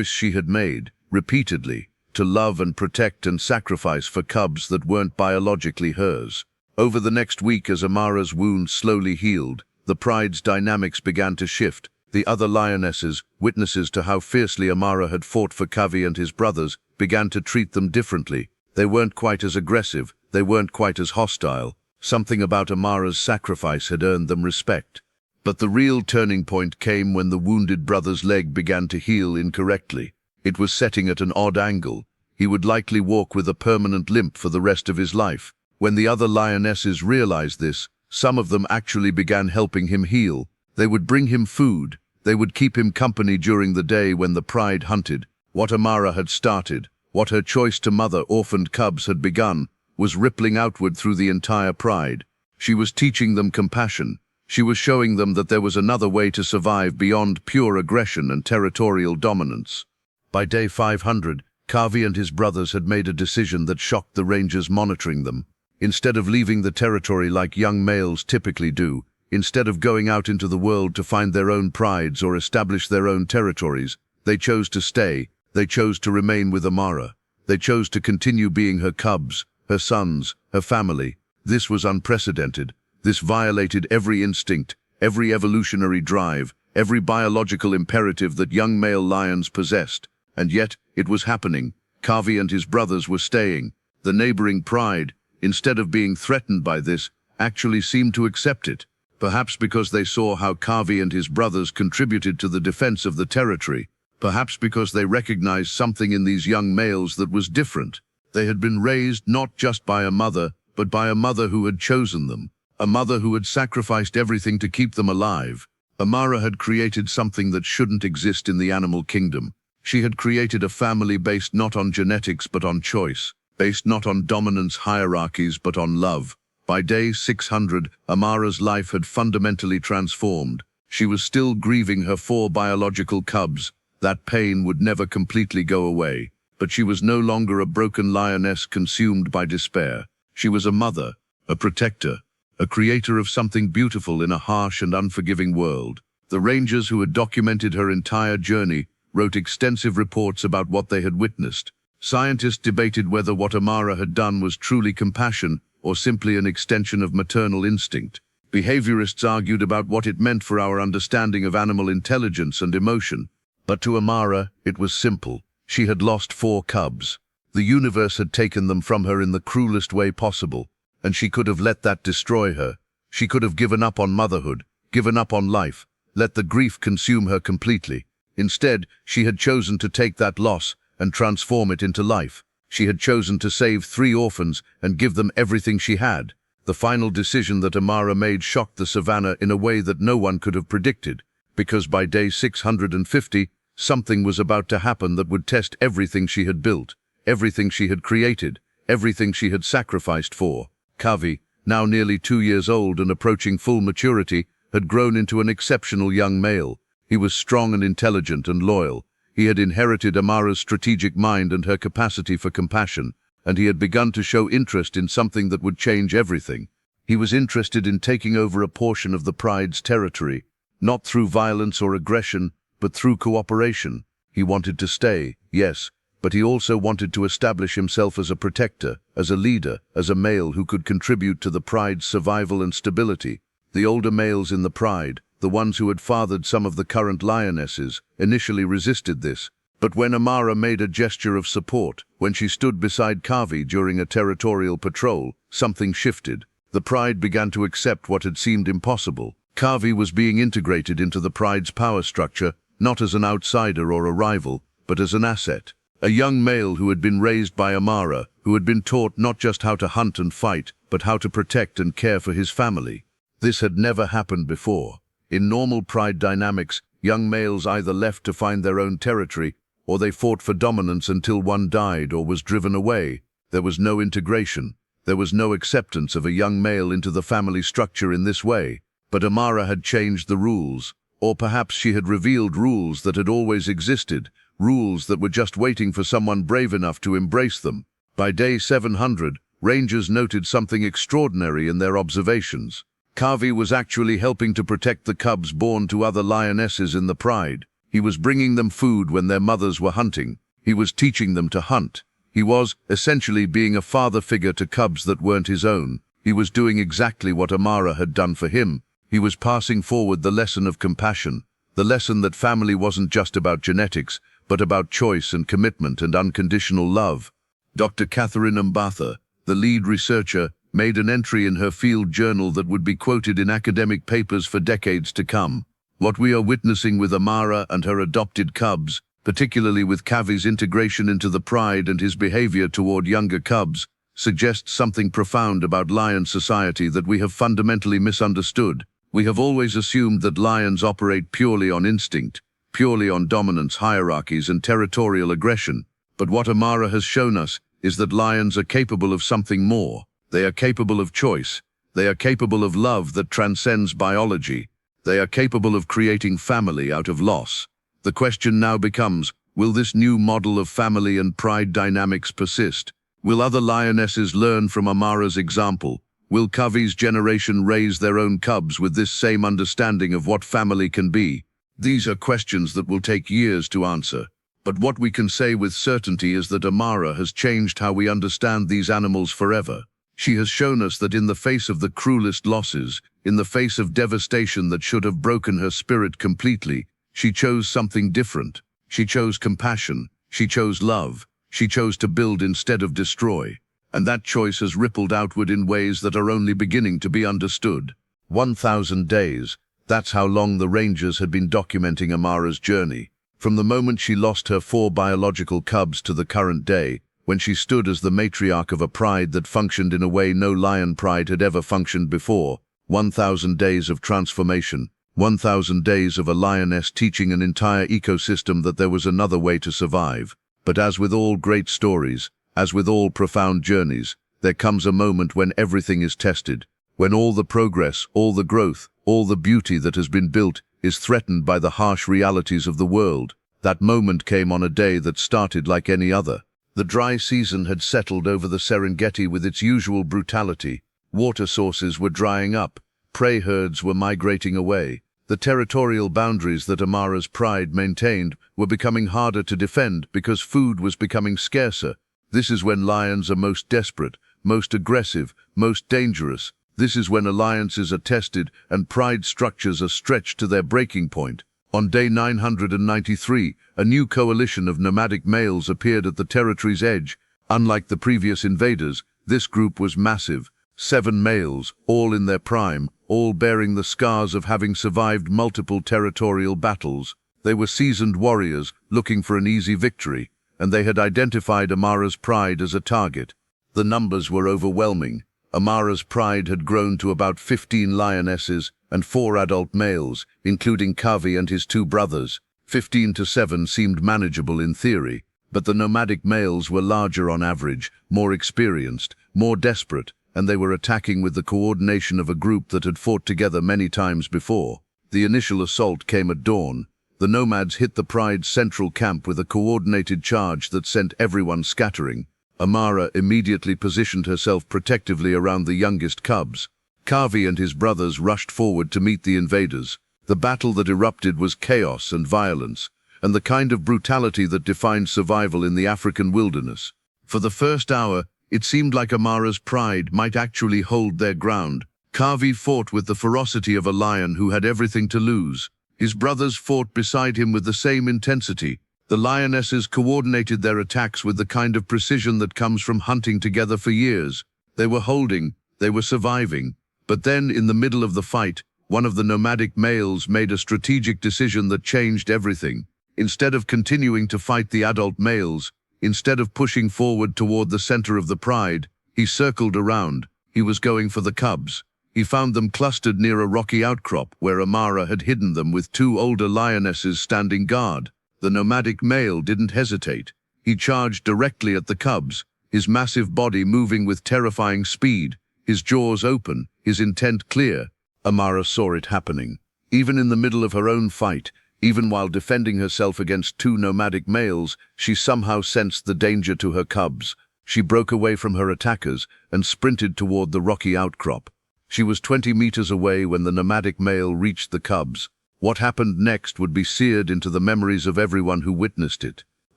she had made, repeatedly, to love and protect and sacrifice for cubs that weren't biologically hers. Over the next week, as Amara's wound slowly healed, the pride's dynamics began to shift. The other lionesses, witnesses to how fiercely Amara had fought for Kavi and his brothers, began to treat them differently. They weren't quite as aggressive, they weren't quite as hostile. Something about Amara's sacrifice had earned them respect. But the real turning point came when the wounded brother's leg began to heal incorrectly. It was setting at an odd angle. He would likely walk with a permanent limp for the rest of his life. When the other lionesses realized this, some of them actually began helping him heal. They would bring him food. They would keep him company during the day when the pride hunted. What Amara had started, what her choice to mother orphaned cubs had begun, was rippling outward through the entire pride. She was teaching them compassion. She was showing them that there was another way to survive beyond pure aggression and territorial dominance. By day 500, Kavi and his brothers had made a decision that shocked the rangers monitoring them. Instead of leaving the territory like young males typically do, instead of going out into the world to find their own prides or establish their own territories, they chose to stay. They chose to remain with Amara. They chose to continue being her cubs, her sons, her family. This was unprecedented. This violated every instinct, every evolutionary drive, every biological imperative that young male lions possessed. And yet, it was happening. Kavi and his brothers were staying. The neighboring pride, instead of being threatened by this, actually seemed to accept it. Perhaps because they saw how Kavi and his brothers contributed to the defense of the territory. Perhaps because they recognized something in these young males that was different. They had been raised not just by a mother, but by a mother who had chosen them. A mother who had sacrificed everything to keep them alive. Amara had created something that shouldn't exist in the animal kingdom. She had created a family based not on genetics but on choice, based not on dominance hierarchies but on love. By day 600, Amara's life had fundamentally transformed. She was still grieving her 4 biological cubs. That pain would never completely go away. But she was no longer a broken lioness consumed by despair. She was a mother, a protector, a creator of something beautiful in a harsh and unforgiving world. The rangers who had documented her entire journey wrote extensive reports about what they had witnessed. Scientists debated whether what Amara had done was truly compassion or simply an extension of maternal instinct. Behaviorists argued about what it meant for our understanding of animal intelligence and emotion. But to Amara, it was simple. She had lost 4 cubs. The universe had taken them from her in the cruelest way possible, and she could have let that destroy her. She could have given up on motherhood, given up on life, let the grief consume her completely. Instead, she had chosen to take that loss and transform it into life. She had chosen to save 3 orphans and give them everything she had. The final decision that Amara made shocked the Savannah in a way that no one could have predicted, because by day 650, something was about to happen that would test everything she had built, everything she had created, everything she had sacrificed for. Kavi, now nearly 2 years old and approaching full maturity, had grown into an exceptional young male. He was strong and intelligent and loyal. He had inherited Amara's strategic mind and her capacity for compassion, and he had begun to show interest in something that would change everything. He was interested in taking over a portion of the pride's territory, not through violence or aggression, but through cooperation. He wanted to stay, yes, but he also wanted to establish himself as a protector, as a leader, as a male who could contribute to the pride's survival and stability. The older males in the pride, the ones who had fathered some of the current lionesses, initially resisted this. But when Amara made a gesture of support, when she stood beside Kavi during a territorial patrol, something shifted. The pride began to accept what had seemed impossible. Kavi was being integrated into the pride's power structure, not as an outsider or a rival, but as an asset. A young male who had been raised by Amara, who had been taught not just how to hunt and fight, but how to protect and care for his family. This had never happened before. In normal pride dynamics, young males either left to find their own territory, or they fought for dominance until one died or was driven away. There was no integration. There was no acceptance of a young male into the family structure in this way. But Amara had changed the rules, or perhaps she had revealed rules that had always existed, rules that were just waiting for someone brave enough to embrace them. By day 700, rangers noted something extraordinary in their observations. Kavi was actually helping to protect the cubs born to other lionesses in the pride. He was bringing them food when their mothers were hunting. He was teaching them to hunt. He was, essentially, being a father figure to cubs that weren't his own. He was doing exactly what Amara had done for him. He was passing forward the lesson of compassion, the lesson that family wasn't just about genetics, but about choice and commitment and unconditional love. Dr. Catherine Mbatha, the lead researcher, made an entry in her field journal that would be quoted in academic papers for decades to come. What we are witnessing with Amara and her adopted cubs, particularly with Kavi's integration into the pride and his behavior toward younger cubs, suggests something profound about lion society that we have fundamentally misunderstood. We have always assumed that lions operate purely on instinct, purely on dominance, hierarchies, and territorial aggression. But what Amara has shown us is that lions are capable of something more. They are capable of choice. They are capable of love that transcends biology. They are capable of creating family out of loss. The question now becomes, will this new model of family and pride dynamics persist? Will other lionesses learn from Amara's example? Will Kavi's generation raise their own cubs with this same understanding of what family can be? These are questions that will take years to answer. But what we can say with certainty is that Amara has changed how we understand these animals forever. She has shown us that in the face of the cruelest losses, in the face of devastation that should have broken her spirit completely, she chose something different. She chose compassion. She chose love. She chose to build instead of destroy. And that choice has rippled outward in ways that are only beginning to be understood. 1,000 days. That's how long the Rangers had been documenting Amara's journey. From the moment she lost her 4 biological cubs to the current day, when she stood as the matriarch of a pride that functioned in a way no lion pride had ever functioned before. 1,000 days of transformation. 1,000 days of a lioness teaching an entire ecosystem that there was another way to survive. But as with all great stories, as with all profound journeys, there comes a moment when everything is tested, when all the progress, all the growth, all the beauty that has been built is threatened by the harsh realities of the world. That moment came on a day that started like any other. The dry season had settled over the Serengeti with its usual brutality. Water sources were drying up. Prey herds were migrating away. The territorial boundaries that Amara's pride maintained were becoming harder to defend because food was becoming scarcer. This is when lions are most desperate, most aggressive, most dangerous. This is when alliances are tested and pride structures are stretched to their breaking point. On day 993, a new coalition of nomadic males appeared at the territory's edge. Unlike the previous invaders, this group was massive. 7 males, all in their prime, all bearing the scars of having survived multiple territorial battles. They were seasoned warriors, looking for an easy victory, and they had identified Amara's pride as a target. The numbers were overwhelming. Amara's pride had grown to about 15 lionesses and 4 adult males, including Kavi and his 2 brothers. 15 to 7 seemed manageable in theory, but the nomadic males were larger on average, more experienced, more desperate, and they were attacking with the coordination of a group that had fought together many times before. The initial assault came at dawn. The nomads hit the pride's central camp with a coordinated charge that sent everyone scattering. Amara immediately positioned herself protectively around the youngest cubs. Kavi and his brothers rushed forward to meet the invaders. The battle that erupted was chaos and violence, and the kind of brutality that defined survival in the African wilderness. For the first hour, it seemed like Amara's pride might actually hold their ground. Kavi fought with the ferocity of a lion who had everything to lose. His brothers fought beside him with the same intensity. The lionesses coordinated their attacks with the kind of precision that comes from hunting together for years. They were holding, They were surviving. But then, in the middle of the fight, one of the nomadic males made a strategic decision that changed everything. Instead of continuing to fight the adult males, instead of pushing forward toward the center of the pride, he circled around. He was going for the cubs. He found them clustered near a rocky outcrop where Amara had hidden them with two older lionesses standing guard. The nomadic male didn't hesitate. He charged directly at the cubs, his massive body moving with terrifying speed, his jaws open, his intent clear. Amara saw it happening. Even in the middle of her own fight, even while defending herself against two nomadic males, she somehow sensed the danger to her cubs. She broke away from her attackers and sprinted toward the rocky outcrop. She was 20 meters away when the nomadic male reached the cubs. What happened next would be seared into the memories of everyone who witnessed it.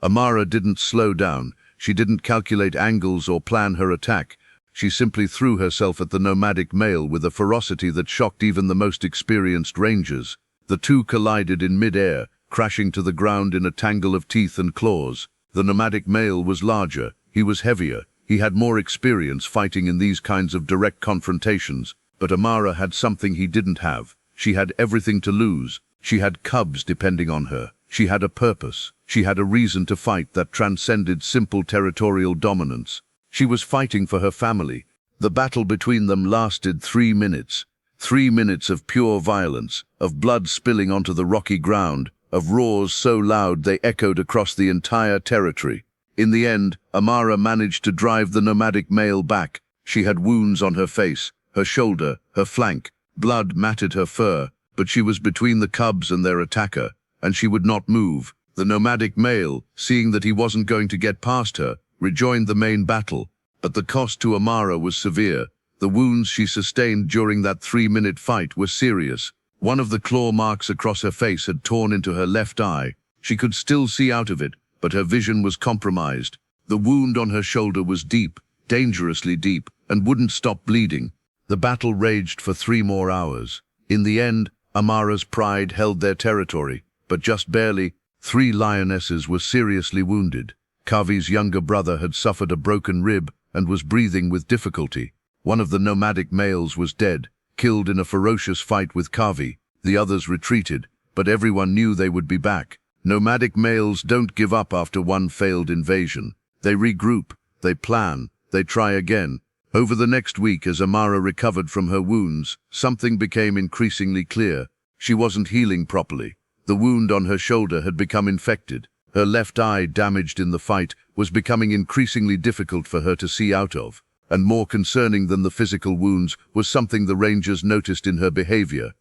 Amara didn't slow down. She didn't calculate angles or plan her attack. She simply threw herself at the nomadic male with a ferocity that shocked even the most experienced rangers. The two collided in mid-air, crashing to the ground in a tangle of teeth and claws. The nomadic male was larger. He was heavier. He had more experience fighting in these kinds of direct confrontations. But Amara had something he didn't have. She had everything to lose. She had cubs depending on her. She had a purpose. She had a reason to fight that transcended simple territorial dominance. She was fighting for her family. The battle between them lasted 3 minutes. 3 minutes of pure violence, of blood spilling onto the rocky ground, of roars so loud they echoed across the entire territory. In the end, Amara managed to drive the nomadic male back. She had wounds on her face, her shoulder, her flank. Blood matted her fur, but she was between the cubs and their attacker, and she would not move. The nomadic male, seeing that he wasn't going to get past her, rejoined the main battle. But the cost to Amara was severe. The wounds she sustained during that 3-minute fight were serious. One of the claw marks across her face had torn into her left eye. She could still see out of it, but her vision was compromised. The wound on her shoulder was deep, dangerously deep, and wouldn't stop bleeding. The battle raged for 3 more hours. In the end, Amara's pride held their territory, but just barely. 3 lionesses were seriously wounded. Kavi's younger brother had suffered a broken rib and was breathing with difficulty. One of the nomadic males was dead, killed in a ferocious fight with Kavi. The others retreated, but everyone knew they would be back. Nomadic males don't give up after one failed invasion. They regroup, they plan, they try again. Over the next week, as Amara recovered from her wounds, something became increasingly clear. She wasn't healing properly. The wound on her shoulder had become infected. Her left eye, damaged in the fight, was becoming increasingly difficult for her to see out of. And more concerning than the physical wounds was something the rangers noticed in her behavior.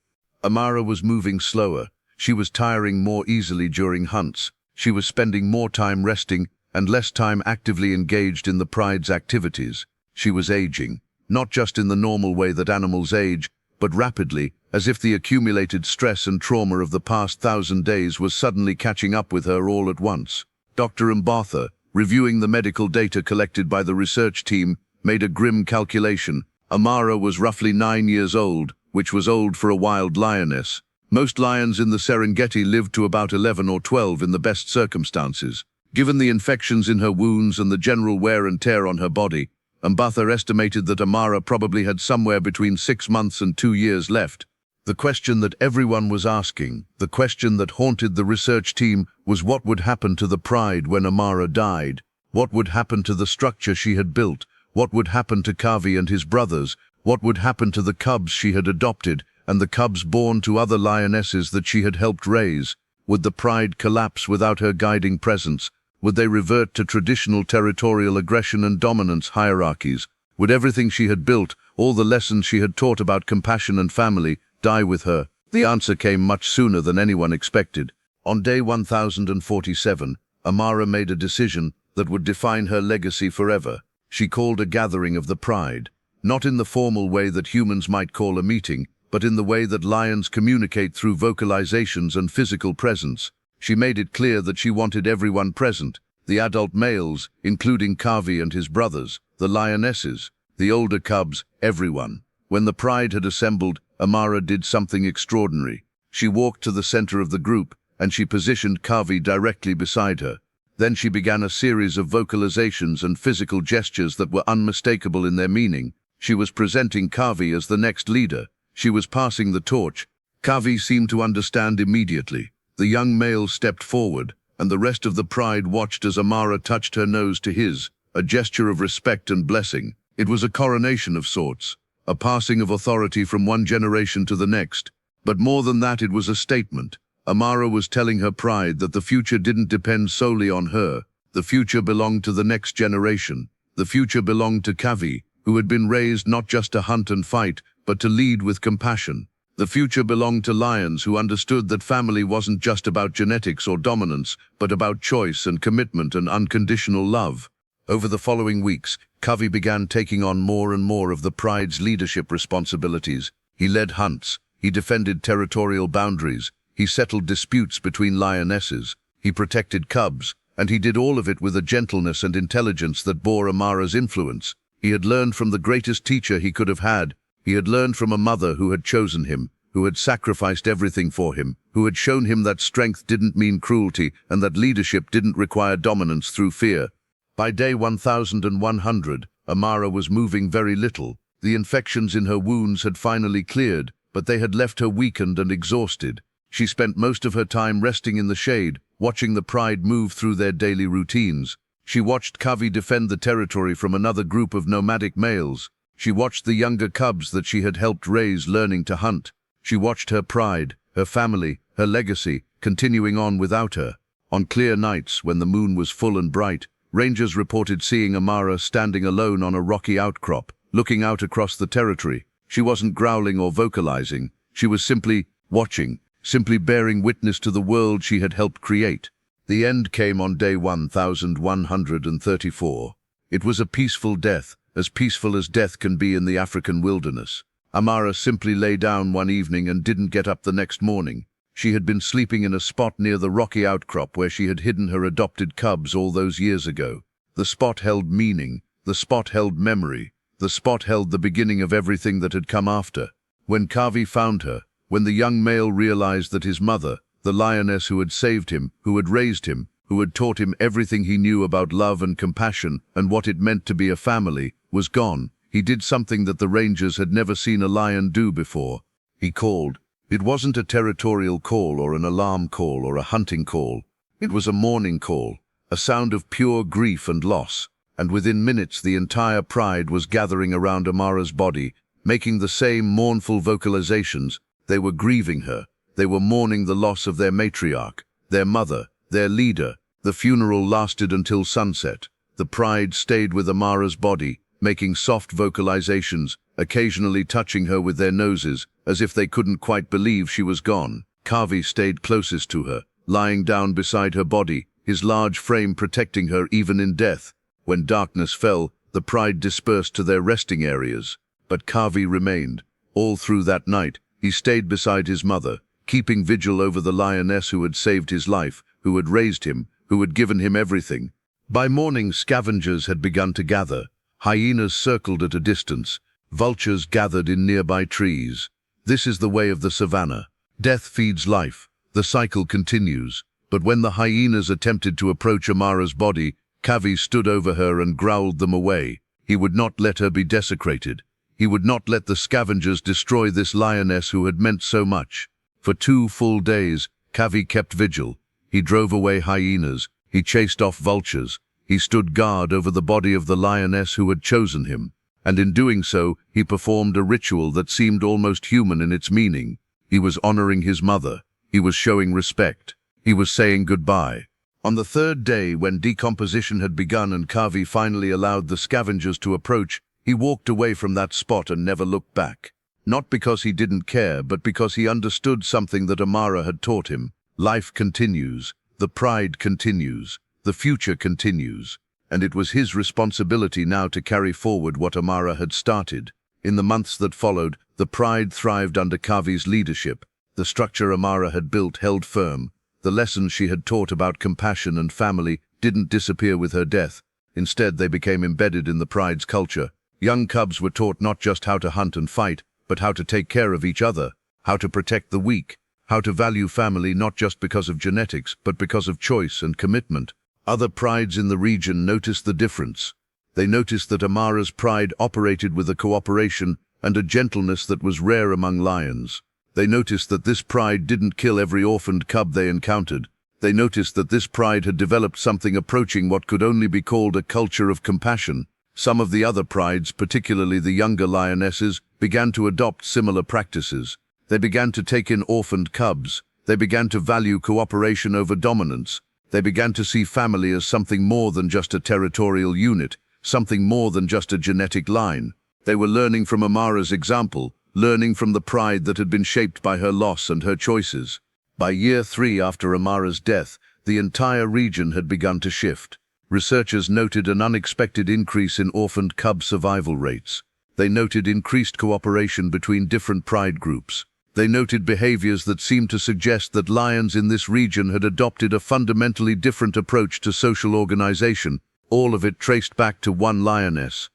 Amara was moving slower. She was tiring more easily during hunts. She was spending more time resting and less time actively engaged in the pride's activities. She was aging, not just in the normal way that animals age, but rapidly, as if the accumulated stress and trauma of the past 1,000 days was suddenly catching up with her all at once. Dr. Mbatha, reviewing the medical data collected by the research team, made a grim calculation. Amara was roughly 9 years old, which was old for a wild lioness. Most lions in the Serengeti lived to about 11 or 12 in the best circumstances. Given the infections in her wounds and the general wear and tear on her body, Mbatha estimated that Amara probably had somewhere between 6 months and 2 years left. The question that everyone was asking, the question that haunted the research team, was what would happen to the pride when Amara died? What would happen to the structure she had built? What would happen to Kavi and his brothers? What would happen to the cubs she had adopted and the cubs born to other lionesses that she had helped raise? Would the pride collapse without her guiding presence? Would they revert to traditional territorial aggression and dominance hierarchies? Would everything she had built, all the lessons she had taught about compassion and family, die with her? The answer came much sooner than anyone expected. On day 1047, Amara made a decision that would define her legacy forever. She called a gathering of the pride, not in the formal way that humans might call a meeting, but in the way that lions communicate through vocalizations and physical presence. She made it clear that she wanted everyone present, the adult males, including Kavi and his brothers, the lionesses, the older cubs, everyone. When the pride had assembled, Amara did something extraordinary. She walked to the center of the group, and she positioned Kavi directly beside her. Then she began a series of vocalizations and physical gestures that were unmistakable in their meaning. She was presenting Kavi as the next leader. She was passing the torch. Kavi seemed to understand immediately. The young male stepped forward, and the rest of the pride watched as Amara touched her nose to his, a gesture of respect and blessing. It was a coronation of sorts, a passing of authority from one generation to the next. But more than that, it was a statement. Amara was telling her pride that the future didn't depend solely on her. The future belonged to the next generation. The future belonged to Kavi, who had been raised not just to hunt and fight, but to lead with compassion. The future belonged to lions who understood that family wasn't just about genetics or dominance, but about choice and commitment and unconditional love. Over the following weeks, Kavi began taking on more and more of the pride's leadership responsibilities. He led hunts, he defended territorial boundaries, he settled disputes between lionesses, he protected cubs, and he did all of it with a gentleness and intelligence that bore Amara's influence. He had learned from the greatest teacher he could have had. He had learned from a mother who had chosen him, who had sacrificed everything for him, who had shown him that strength didn't mean cruelty and that leadership didn't require dominance through fear. By day 1100, Amara was moving very little. The infections in her wounds had finally cleared, but they had left her weakened and exhausted. She spent most of her time resting in the shade, watching the pride move through their daily routines. She watched Kavi defend the territory from another group of nomadic males. She watched the younger cubs that she had helped raise learning to hunt. She watched her pride, her family, her legacy, continuing on without her. On clear nights, when the moon was full and bright, rangers reported seeing Amara standing alone on a rocky outcrop, looking out across the territory. She wasn't growling or vocalizing. She was simply watching, simply bearing witness to the world she had helped create. The end came on day 1134. It was a peaceful death, as peaceful as death can be in the African wilderness. Amara simply lay down one evening and didn't get up the next morning. She had been sleeping in a spot near the rocky outcrop where she had hidden her adopted cubs all those years ago. The spot held meaning, the spot held memory, the spot held the beginning of everything that had come after. When Kavi found her, when the young male realized that his mother, the lioness who had saved him, who had raised him, who had taught him everything he knew about love and compassion and what it meant to be a family, was gone, he did something that the rangers had never seen a lion do before. He called. It wasn't a territorial call or an alarm call or a hunting call. It was a mourning call, a sound of pure grief and loss. And within minutes the entire pride was gathering around Amara's body, making the same mournful vocalizations. They were grieving her. They were mourning the loss of their matriarch, their mother, their leader. The funeral lasted until sunset. The pride stayed with Amara's body, making soft vocalizations, occasionally touching her with their noses, as if they couldn't quite believe she was gone. Kavi stayed closest to her, lying down beside her body, his large frame protecting her even in death. When darkness fell, the pride dispersed to their resting areas. But Kavi remained. All through that night, he stayed beside his mother, keeping vigil over the lioness who had saved his life, who had raised him, who had given him everything. By morning, scavengers had begun to gather. Hyenas circled at a distance. Vultures gathered in nearby trees. This is the way of the savannah. Death feeds life. The cycle continues. But when the hyenas attempted to approach Amara's body, Kavi stood over her and growled them away. He would not let her be desecrated. He would not let the scavengers destroy this lioness who had meant so much. For 2 full days, Kavi kept vigil. He drove away hyenas. He chased off vultures. He stood guard over the body of the lioness who had chosen him. And in doing so, he performed a ritual that seemed almost human in its meaning. He was honoring his mother. He was showing respect. He was saying goodbye. On the 3rd day, when decomposition had begun and Kavi finally allowed the scavengers to approach, he walked away from that spot and never looked back. Not because he didn't care, but because he understood something that Amara had taught him. Life continues. The pride continues. The future continues. And it was his responsibility now to carry forward what Amara had started. In the months that followed, the pride thrived under Kavi's leadership. The structure Amara had built held firm. The lessons she had taught about compassion and family didn't disappear with her death. Instead, they became embedded in the pride's culture. Young cubs were taught not just how to hunt and fight, but how to take care of each other, how to protect the weak, how to value family not just because of genetics, but because of choice and commitment. Other prides in the region noticed the difference. They noticed that Amara's pride operated with a cooperation and a gentleness that was rare among lions. They noticed that this pride didn't kill every orphaned cub they encountered. They noticed that this pride had developed something approaching what could only be called a culture of compassion. Some of the other prides, particularly the younger lionesses, began to adopt similar practices. They began to take in orphaned cubs. They began to value cooperation over dominance. They began to see family as something more than just a territorial unit, something more than just a genetic line. They were learning from Amara's example, learning from the pride that had been shaped by her loss and her choices. By year 3 after Amara's death, the entire region had begun to shift. Researchers noted an unexpected increase in orphaned cub survival rates. They noted increased cooperation between different pride groups. They noted behaviors that seemed to suggest that lions in this region had adopted a fundamentally different approach to social organization, all of it traced back to one lioness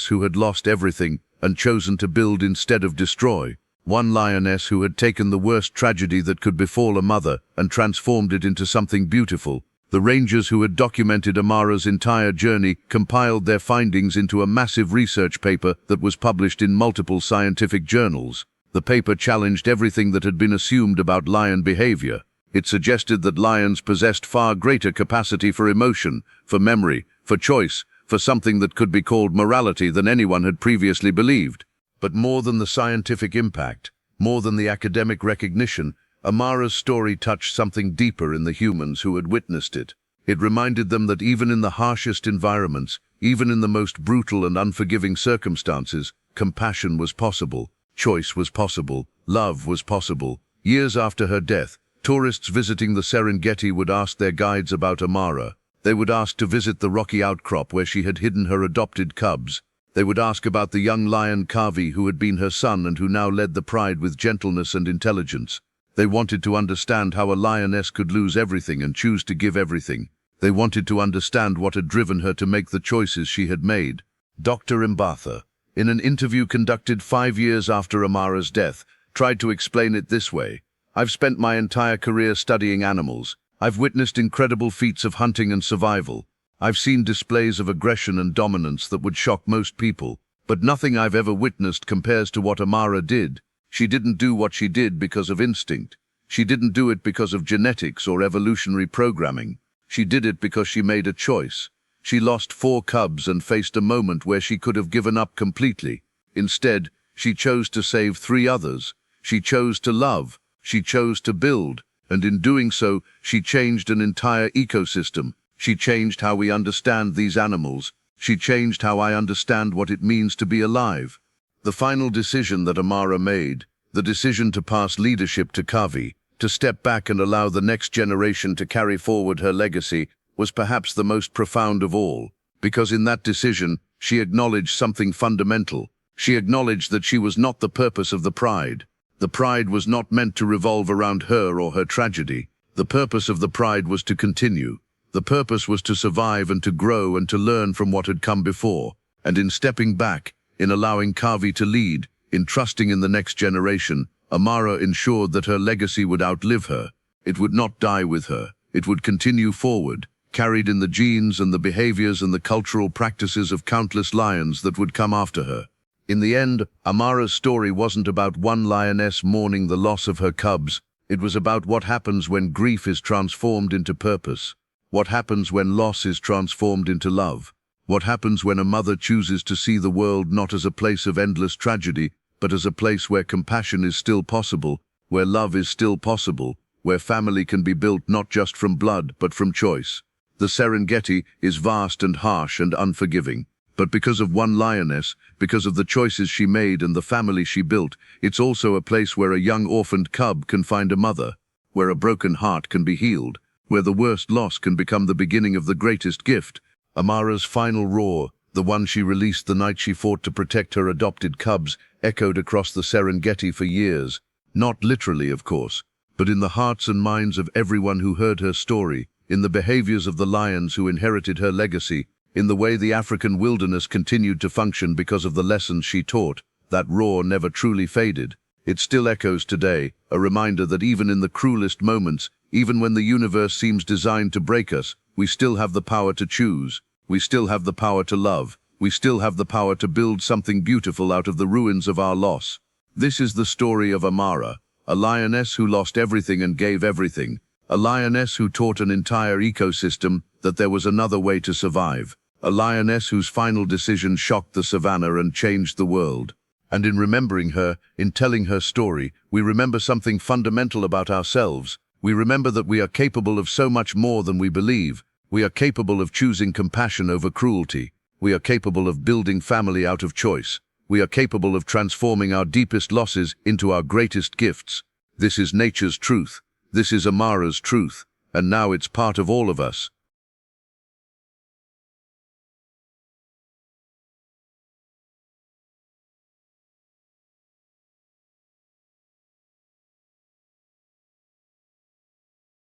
who had lost everything and chosen to build instead of destroy. One lioness who had taken the worst tragedy that could befall a mother and transformed it into something beautiful. The rangers who had documented Amara's entire journey compiled their findings into a massive research paper that was published in multiple scientific journals. The paper challenged everything that had been assumed about lion behavior. It suggested that lions possessed far greater capacity for emotion, for memory, for choice, for something that could be called morality than anyone had previously believed. But more than the scientific impact, more than the academic recognition, Amara's story touched something deeper in the humans who had witnessed it. It reminded them that even in the harshest environments, even in the most brutal and unforgiving circumstances, compassion was possible, choice was possible, love was possible. Years after her death, tourists visiting the Serengeti would ask their guides about Amara. They would ask to visit the rocky outcrop where she had hidden her adopted cubs. They would ask about the young lion Kavi who had been her son and who now led the pride with gentleness and intelligence. They wanted to understand how a lioness could lose everything and choose to give everything. They wanted to understand what had driven her to make the choices she had made. Dr. Mbatha, in an interview conducted 5 years after Amara's death, tried to explain it this way. I've spent my entire career studying animals. I've witnessed incredible feats of hunting and survival. I've seen displays of aggression and dominance that would shock most people. But nothing I've ever witnessed compares to what Amara did. She didn't do what she did because of instinct. She didn't do it because of genetics or evolutionary programming. She did it because she made a choice. She lost 4 cubs and faced a moment where she could have given up completely. Instead, she chose to save 3 others. She chose to love. She chose to build. And in doing so, she changed an entire ecosystem. She changed how we understand these animals. She changed how I understand what it means to be alive. The final decision that Amara made, the decision to pass leadership to Kavi, to step back and allow the next generation to carry forward her legacy, was perhaps the most profound of all. Because in that decision, she acknowledged something fundamental. She acknowledged that she was not the purpose of the pride. The pride was not meant to revolve around her or her tragedy. The purpose of the pride was to continue. The purpose was to survive and to grow and to learn from what had come before. And in stepping back, in allowing Kavi to lead, in trusting in the next generation, Amara ensured that her legacy would outlive her. It would not die with her. It would continue forward, carried in the genes and the behaviors and the cultural practices of countless lions that would come after her. In the end, Amara's story wasn't about one lioness mourning the loss of her cubs. It was about what happens when grief is transformed into purpose. What happens when loss is transformed into love. What happens when a mother chooses to see the world not as a place of endless tragedy, but as a place where compassion is still possible, where love is still possible, where family can be built not just from blood, but from choice. The Serengeti is vast and harsh and unforgiving. But because of one lioness, because of the choices she made and the family she built, it's also a place where a young orphaned cub can find a mother, where a broken heart can be healed, where the worst loss can become the beginning of the greatest gift. Amara's final roar, the one she released the night she fought to protect her adopted cubs, echoed across the Serengeti for years. Not literally, of course, but in the hearts and minds of everyone who heard her story, in the behaviors of the lions who inherited her legacy, in the way the African wilderness continued to function because of the lessons she taught. That roar never truly faded. It still echoes today, a reminder that even in the cruelest moments, even when the universe seems designed to break us, we still have the power to choose. We still have the power to love. We still have the power to build something beautiful out of the ruins of our loss. This is the story of Amara, a lioness who lost everything and gave everything. A lioness who taught an entire ecosystem that there was another way to survive. A lioness whose final decision shocked the savannah and changed the world. And in remembering her, in telling her story, we remember something fundamental about ourselves. We remember that we are capable of so much more than we believe. We are capable of choosing compassion over cruelty. We are capable of building family out of choice. We are capable of transforming our deepest losses into our greatest gifts. This is nature's truth. This is Amara's truth. And now it's part of all of us.